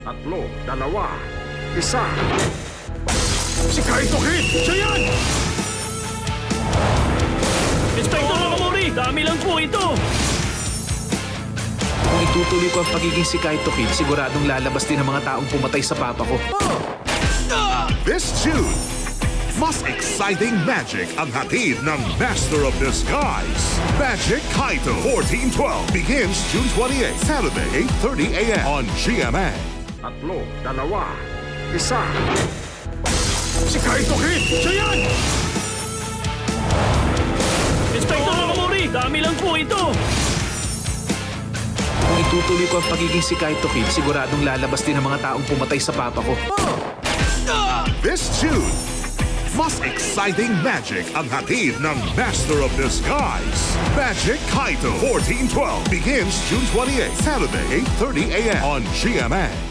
Tatlo, dalawa, isa. Si Kaito Kid! Siya yan! Inspector Nakamori, dami lang po ito! Kung itutuloy ko ang pagiging si Kaito Kid, siguradong lalabas din ang mga taong pumatay sa papa ko. This June, mas exciting magic ang hatid ng Master of Disguise. Magic Kaito 1412 begins June 28, Saturday, 8:30 a.m. on GMA. Tatlo, dalawa, isa. Si Kaito Kid! Siya yan! Inspector Nakamori, dami lang po ito! Kung itutuloy ko ang pagiging si Kaito Kid, siguradong lalabas din ang mga taong pumatay sa papa ko. This June, mas exciting magic ang hatid ng Master of Disguise. Magic Kaito 1412 begins June 28, Saturday, 8:30 a.m. on GMA.